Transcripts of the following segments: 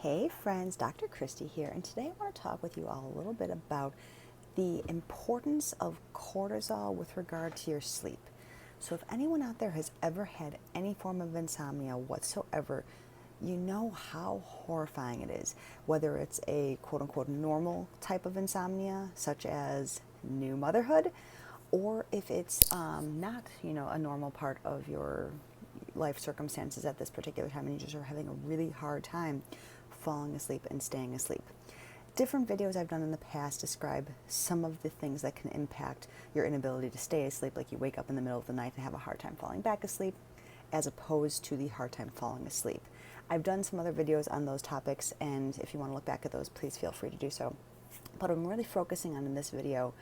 Hey friends, Dr. Christy here, and today I want to talk with you all a little bit about the importance of cortisol with regard to your sleep. So if anyone out there has ever had any form of insomnia whatsoever, you know how horrifying it is, whether it's a quote-unquote normal type of insomnia, such as new motherhood, or if it's not, a normal part of your life circumstances at this particular time, and you just are having a really hard time falling asleep and staying asleep. Different videos I've done in the past describe some of the things that can impact your inability to stay asleep, like you wake up in the middle of the night and have a hard time falling back asleep, as opposed to the hard time falling asleep. I've done some other videos on those topics, and if you want to look back at those, please feel free to do so. But what I'm really focusing on in this video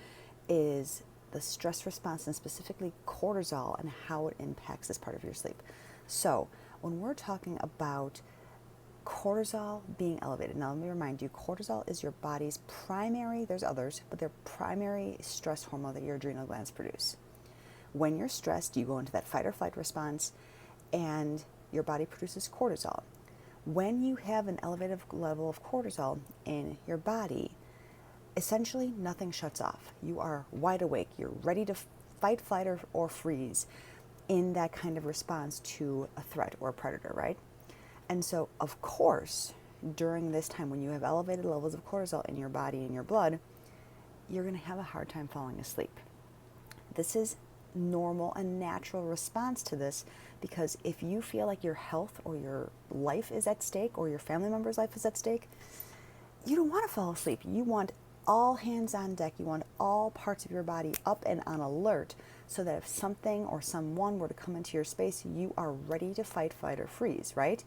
is the stress response, and specifically cortisol, and how it impacts this part of your sleep. So when we're talking about cortisol being elevated, now let me remind you, cortisol is your body's primary, there's others, but their primary stress hormone that your adrenal glands produce. When you're stressed, you go into that fight or flight response, and your body produces cortisol. When you have an elevated level of cortisol in your body, essentially nothing shuts off. You are wide awake. You're ready to fight, flight, or freeze in that kind of response to a threat or a predator, right? And so, of course, during this time when you have elevated levels of cortisol in your body and your blood, you're going to have a hard time falling asleep. This is normal and natural response to this, because if you feel like your health or your life is at stake, or your family member's life is at stake, you don't want to fall asleep. You want all hands on deck. You want all parts of your body up and on alert, so that if something or someone were to come into your space, you are ready to fight, flight, or freeze, right?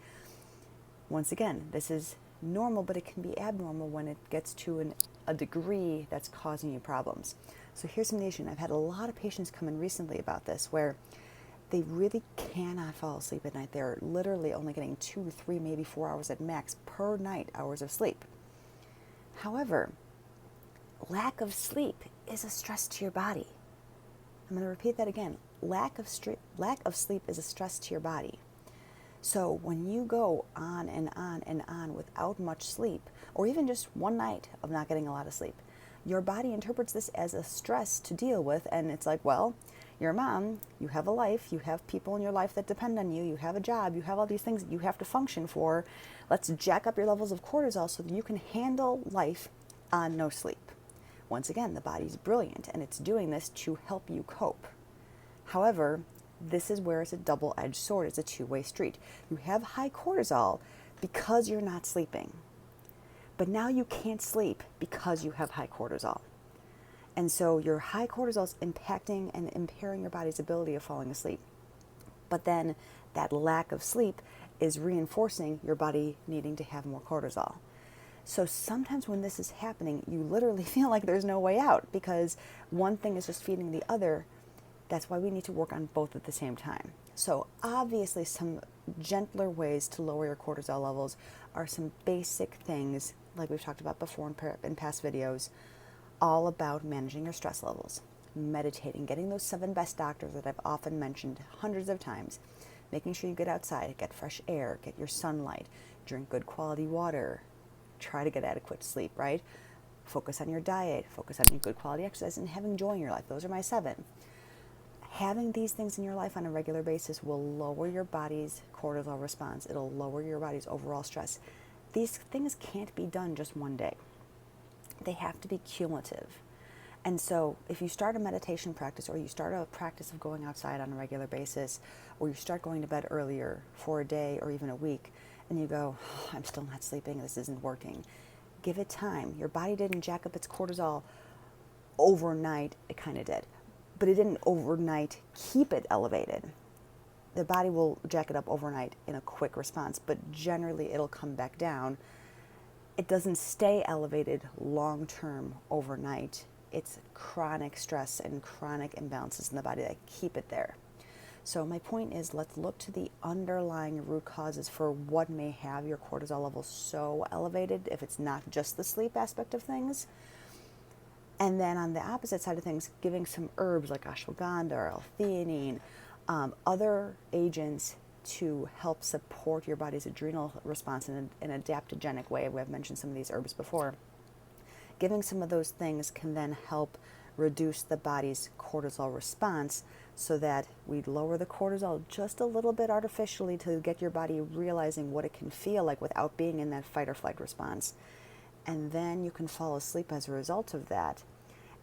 Once again, this is normal, but it can be abnormal when it gets to a degree that's causing you problems. So here's some issue. I've had a lot of patients come in recently about this, where they really cannot fall asleep at night. They're literally only getting 2, 3, maybe 4 hours at max per night, hours of sleep. However, lack of sleep is a stress to your body. I'm going to repeat that again. Lack of sleep is a stress to your body. So when you go on and on and on without much sleep, or even just one night of not getting a lot of sleep, your body interprets this as a stress to deal with, and it's like, well, you're a mom, you have a life, you have people in your life that depend on you, you have a job, you have all these things that you have to function for. Let's jack up your levels of cortisol so that you can handle life on no sleep. Once again, the body's brilliant, and it's doing this to help you cope. However, this is where it's a double-edged sword. It's a two-way street. You have high cortisol because you're not sleeping. But now you can't sleep because you have high cortisol. And so your high cortisol is impacting and impairing your body's ability of falling asleep. But then that lack of sleep is reinforcing your body needing to have more cortisol. So sometimes when this is happening, you literally feel like there's no way out, because one thing is just feeding the other. That's why we need to work on both at the same time. So obviously some gentler ways to lower your cortisol levels are some basic things, like we've talked about before in past videos, all about managing your stress levels, meditating, getting those 7 best doctors that I've often mentioned hundreds of times, making sure you get outside, get fresh air, get your sunlight, drink good quality water, try to get adequate sleep, right? Focus on your diet, focus on your good quality exercise, and having joy in your life. Those are my 7. Having these things in your life on a regular basis will lower your body's cortisol response. It'll lower your body's overall stress. These things can't be done just one day. They have to be cumulative. And so if you start a meditation practice, or you start a practice of going outside on a regular basis, or you start going to bed earlier for a day or even a week, and you go, oh, I'm still not sleeping, this isn't working, give it time. Your body didn't jack up its cortisol overnight. It kind of did. But it didn't overnight keep it elevated. The body will jack it up overnight in a quick response, but generally it'll come back down. It doesn't stay elevated long-term overnight. It's chronic stress and chronic imbalances in the body that keep it there. So my point is, let's look to the underlying root causes for what may have your cortisol levels so elevated, if it's not just the sleep aspect of things. And then on the opposite side of things, giving some herbs like ashwagandha or L-theanine, other agents to help support your body's adrenal response in an adaptogenic way. I've mentioned some of these herbs before. Giving some of those things can then help reduce the body's cortisol response so that we lower the cortisol just a little bit artificially to get your body realizing what it can feel like without being in that fight or flight response. And then you can fall asleep as a result of that.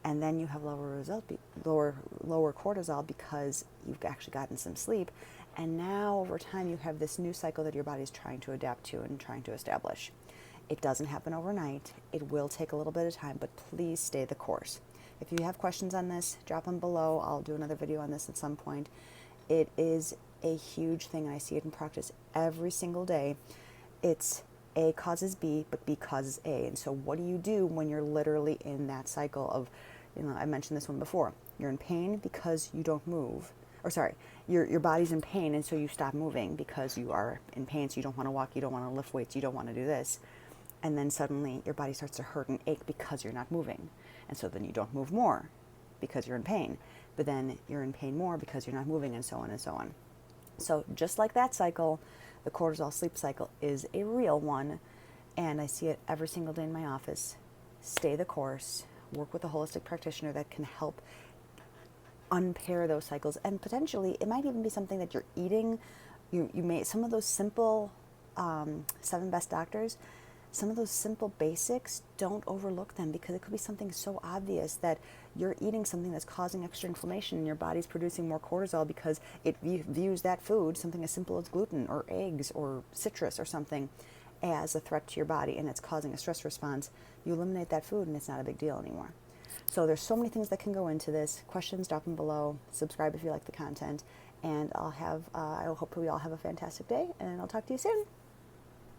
And then you have lower cortisol because you've actually gotten some sleep. And now over time you have this new cycle that your body's trying to adapt to and trying to establish. It doesn't happen overnight. It will take a little bit of time, but please stay the course. If you have questions on this, drop them below. I'll do another video on this at some point. It is a huge thing, and I see it in practice every single day. It's A causes B, but B causes A. And so what do you do when you're literally in that cycle of, I mentioned this one before. You're in pain because you don't move. Or sorry, your body's in pain, and so you stop moving because you are in pain, so you don't want to walk, you don't want to lift weights, you don't want to do this. And then suddenly your body starts to hurt and ache because you're not moving. And so then you don't move more because you're in pain. But then you're in pain more because you're not moving, and so on and so on. So just like that cycle, the cortisol sleep cycle is a real one. And I see it every single day in my office. Stay the course. Work with a holistic practitioner that can help unpair those cycles. And potentially it might even be something that you're eating. You may, some of those simple 7 best doctors, some of those simple basics, don't overlook them, because it could be something so obvious that you're eating something that's causing extra inflammation and your body's producing more cortisol because it views that food, something as simple as gluten or eggs or citrus or something, as a threat to your body, and it's causing a stress response. You eliminate that food and it's not a big deal anymore. So there's so many things that can go into this. Questions, drop them below. Subscribe if you like the content. And I hope we all have a fantastic day, and I'll talk to you soon.